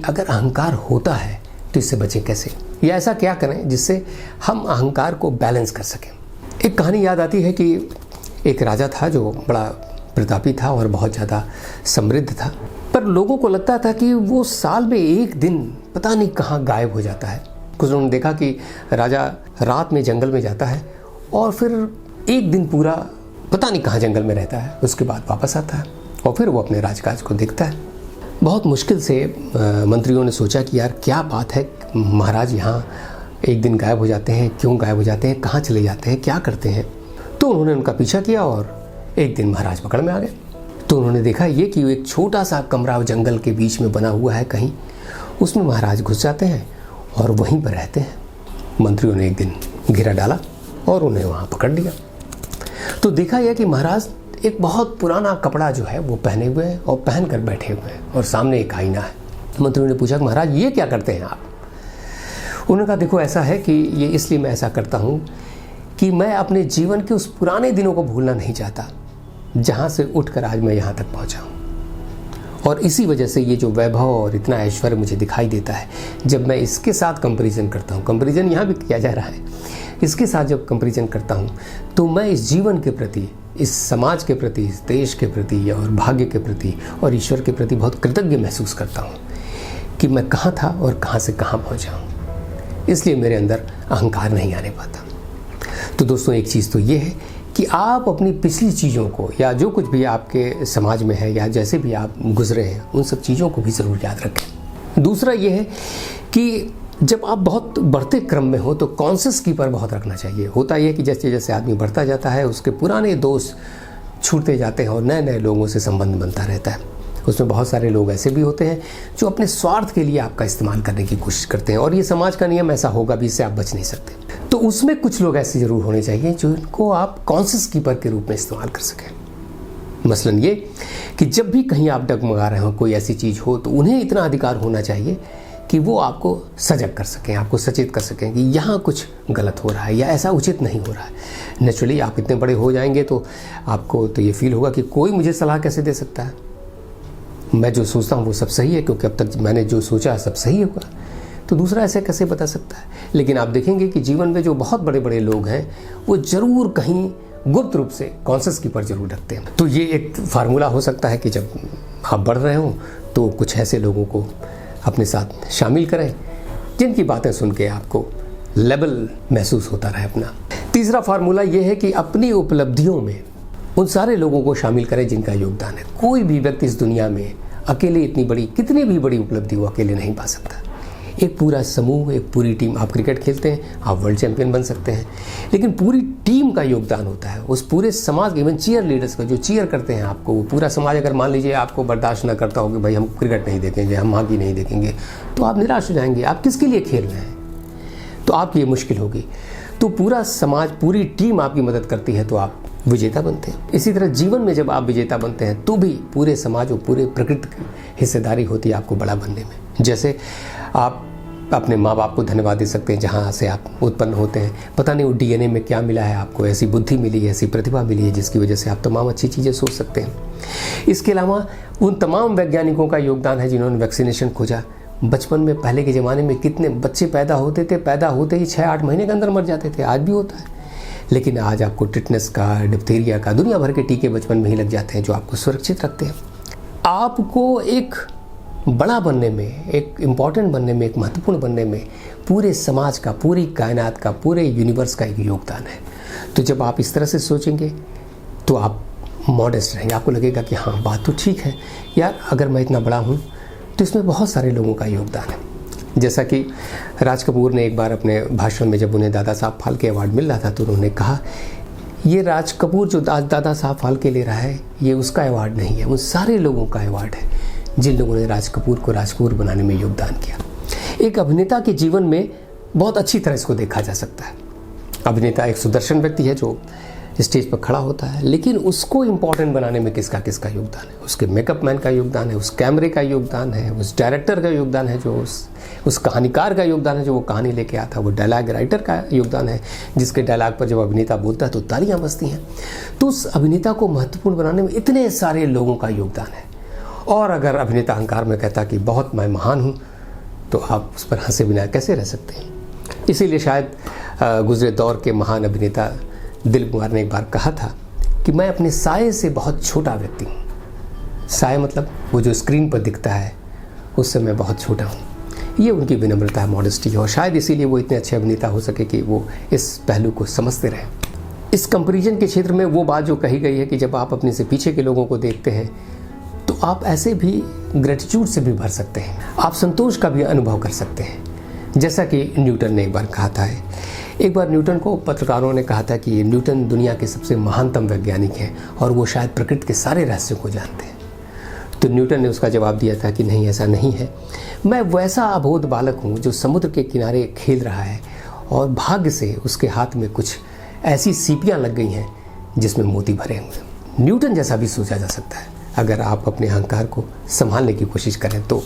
अगर अहंकार होता है तो इससे बचें कैसे, या ऐसा क्या करें जिससे हम अहंकार को बैलेंस कर सकें। एक कहानी याद आती है कि एक राजा था जो बड़ा प्रतापी था और बहुत ज़्यादा समृद्ध था, पर लोगों को लगता था कि वो साल में एक दिन पता नहीं कहाँ गायब हो जाता है। कुछ लोगों ने देखा कि राजा रात में जंगल में जाता है और फिर एक दिन पूरा पता नहीं कहाँ जंगल में रहता है, उसके बाद वापस आता है और फिर वो अपने राजकाज को देखता है। बहुत मुश्किल से मंत्रियों ने सोचा कि यार क्या बात है, महाराज यहाँ एक दिन गायब हो जाते हैं, क्यों गायब हो जाते हैं, कहाँ चले जाते हैं, क्या करते हैं। तो उन्होंने उनका पीछा किया और एक दिन महाराज पकड़ में आ गए। तो उन्होंने देखा ये कि एक छोटा सा कमरा जंगल के बीच में बना हुआ है कहीं, उसमें महाराज घुस जाते हैं और वहीं पर रहते हैं। मंत्रियों ने एक दिन घेरा डाला और उन्हें वहाँ पकड़ लिया। तो देखा यह कि महाराज एक बहुत पुराना कपड़ा जो है वो पहने हुए हैं और पहन कर बैठे हुए हैं और सामने एक आईना है। मंत्रियों ने पूछा महाराज ये क्या करते हैं आप। उन्होंने कहा देखो ऐसा है कि ये इसलिए मैं ऐसा करता हूँ कि मैं अपने जीवन के उस पुराने दिनों को भूलना नहीं चाहता जहाँ से उठकर आज मैं यहाँ तक पहुँचा हूँ, और इसी वजह से ये जो वैभव और इतना ऐश्वर्य मुझे दिखाई देता है, जब मैं इसके साथ कंपैरिजन करता हूँ, कंपैरिजन यहाँ भी किया जा रहा है, इसके साथ जब कंपैरिजन करता हूँ तो मैं इस जीवन के प्रति, इस समाज के प्रति, इस देश के प्रति और भाग्य के प्रति और ईश्वर के प्रति बहुत कृतज्ञ महसूस करता हूँ कि मैं कहाँ था और कहाँ से कहाँ पहुँचा हूँ। इसलिए मेरे अंदर अहंकार नहीं आने पाता। तो दोस्तों एक चीज़ तो ये है कि आप अपनी पिछली चीज़ों को या जो कुछ भी आपके समाज में है या जैसे भी आप गुजरे हैं उन सब चीज़ों को भी ज़रूर याद रखें। दूसरा ये है कि जब आप बहुत बढ़ते क्रम में हो तो कॉन्शियस कीपर बहुत रखना चाहिए। होता यह कि जैसे जैसे आदमी बढ़ता जाता है उसके पुराने दोस्त छूटते जाते हैं और नए नए लोगों से संबंध बनता रहता है। उसमें बहुत सारे लोग ऐसे भी होते हैं जो अपने स्वार्थ के लिए आपका इस्तेमाल करने की कोशिश करते हैं और ये समाज का नियम ऐसा होगा भी, इससे आप बच नहीं सकते। तो उसमें कुछ लोग ऐसे ज़रूर होने चाहिए जिनको आप कॉन्शियस कीपर के रूप में इस्तेमाल कर सकें। मसलन ये कि जब भी कहीं आप डगमगा रहे हो, कोई ऐसी चीज़ हो, तो उन्हें इतना अधिकार होना चाहिए कि वो आपको सजग कर सकें, आपको सचेत कर सकें कि यहाँ कुछ गलत हो रहा है या ऐसा उचित नहीं हो रहा है। नेचुरली आप इतने बड़े हो जाएंगे तो आपको तो ये फील होगा कि कोई मुझे सलाह कैसे दे सकता है, मैं जो सोचता हूँ वो सब सही है, क्योंकि अब तक मैंने जो सोचा सब सही होगा, तो दूसरा ऐसे कैसे बता सकता है। लेकिन आप देखेंगे कि जीवन में जो बहुत बड़े बड़े लोग हैं वो ज़रूर कहीं गुप्त रूप से कॉन्शियस कीपर जरूर रखते हैं। तो ये एक फार्मूला हो सकता है कि जब आप बढ़ रहे हो तो कुछ ऐसे लोगों को अपने साथ शामिल करें जिनकी बातें सुन के आपको लेवल महसूस होता रहे अपना। तीसरा फार्मूला ये है कि अपनी उपलब्धियों में उन सारे लोगों को शामिल करें जिनका योगदान है। कोई भी व्यक्ति इस दुनिया में अकेले इतनी बड़ी, कितनी भी बड़ी उपलब्धि वो अकेले नहीं पा सकता। एक पूरा समूह, एक पूरी टीम, आप क्रिकेट खेलते हैं, आप वर्ल्ड चैंपियन बन सकते हैं, लेकिन पूरी टीम का योगदान होता है, उस पूरे समाज, इवन चीयर लीडर्स का जो चीयर करते हैं आपको, वो पूरा समाज अगर मान लीजिए आपको बर्दाश्त ना करता हो कि भाई हम क्रिकेट नहीं देखेंगे, हम हॉकी नहीं देखेंगे, तो आप निराश हो जाएंगे। आप किसके लिए खेल रहे हैं, तो आपकी ये मुश्किल होगी। तो पूरा समाज, पूरी टीम आपकी मदद करती है तो आप विजेता बनते हैं। इसी तरह जीवन में जब आप विजेता बनते हैं तो भी पूरे समाज और पूरे प्रकृति की हिस्सेदारी होती है आपको बड़ा बनने में। जैसे आप अपने माँ बाप को धन्यवाद दे सकते हैं जहाँ से आप उत्पन्न होते हैं। पता नहीं वो डीएनए में क्या मिला है, आपको ऐसी बुद्धि मिली है, ऐसी प्रतिभा मिली है जिसकी वजह से आप तमाम अच्छी चीज़ें सोच सकते हैं। इसके अलावा उन तमाम वैज्ञानिकों का योगदान है जिन्होंने वैक्सीनेशन खोजा। बचपन में पहले के ज़माने में कितने बच्चे पैदा होते थे, पैदा होते ही 6-8 महीने के अंदर मर जाते थे, आज भी होता है। लेकिन आज आपको टिटनेस का, डिप्थीरिया का, दुनिया भर के टीके बचपन में ही लग जाते हैं जो आपको सुरक्षित रखते हैं। आपको एक बड़ा बनने में, एक इम्पॉर्टेंट बनने में, एक महत्वपूर्ण बनने में पूरे समाज का, पूरी कायनात का, पूरे यूनिवर्स का एक योगदान है। तो जब आप इस तरह से सोचेंगे तो आप मॉडेस्ट रहेंगे, आपको लगेगा कि हाँ बात तो ठीक है यार, अगर मैं इतना बड़ा हूँ तो इसमें बहुत सारे लोगों का योगदान है। जैसा कि राज कपूर ने एक बार अपने भाषण में, जब उन्हें दादा साहब फाल्के अवार्ड मिल रहा था, तो उन्होंने कहा ये राज कपूर जो दादा साहब फाल्के ले रहा है ये उसका अवार्ड नहीं है, उन सारे लोगों का अवार्ड है जिन लोगों ने राज कपूर को राज कपूर बनाने में योगदान किया। एक अभिनेता के जीवन में बहुत अच्छी तरह इसको देखा जा सकता है। अभिनेता एक सुदर्शन व्यक्ति है जो स्टेज पर खड़ा होता है, लेकिन उसको इम्पोर्टेंट बनाने में किसका किसका योगदान है। उसके मेकअप मैन का योगदान है, उस कैमरे का योगदान है, उस डायरेक्टर का योगदान है, जो उस कहानीकार का योगदान है जो वो कहानी लेके आता है, वो डायलॉग राइटर का योगदान है जिसके डायलॉग पर जब अभिनेता बोलता है तो तालियां बजती हैं। तो उस अभिनेता को महत्वपूर्ण बनाने में इतने सारे लोगों का योगदान है और अगर अभिनेता अहंकार में कहता कि बहुत मैं महान हूँ, तो आप उस पर हंसे बिना कैसे रह सकते हैं। इसीलिए शायद गुजरे दौर के महान अभिनेता दिलीप कुमार ने एक बार कहा था कि मैं अपने साये से बहुत छोटा व्यक्ति हूँ। साये मतलब वो जो स्क्रीन पर दिखता है, उससे मैं बहुत छोटा हूँ। ये उनकी विनम्रता है, मॉडेस्टी है, और शायद इसीलिए वो इतने अच्छे अभिनेता हो सके कि वो इस पहलू को समझते रहे। इस कंपैरिजन के क्षेत्र में वो बात जो कही गई है कि जब आप अपने से पीछे के लोगों को देखते हैं तो आप ऐसे भी ग्रेटिट्यूड से भी भर सकते हैं, आप संतोष का भी अनुभव कर सकते हैं। जैसा कि न्यूटन ने एक बार कहा था, एक बार न्यूटन को पत्रकारों ने कहा था कि न्यूटन दुनिया के सबसे महानतम वैज्ञानिक हैं और वो शायद प्रकृति के सारे रहस्यों को जानते हैं। तो न्यूटन ने उसका जवाब दिया था कि नहीं, ऐसा नहीं है, मैं वैसा अबोध बालक हूँ जो समुद्र के किनारे खेल रहा है और भाग्य से उसके हाथ में कुछ ऐसी सीपियाँ लग गई हैं जिसमें मोती भरे हुए। न्यूटन जैसा भी सोचा जा सकता है अगर आप अपने अहंकार को संभालने की कोशिश करें तो।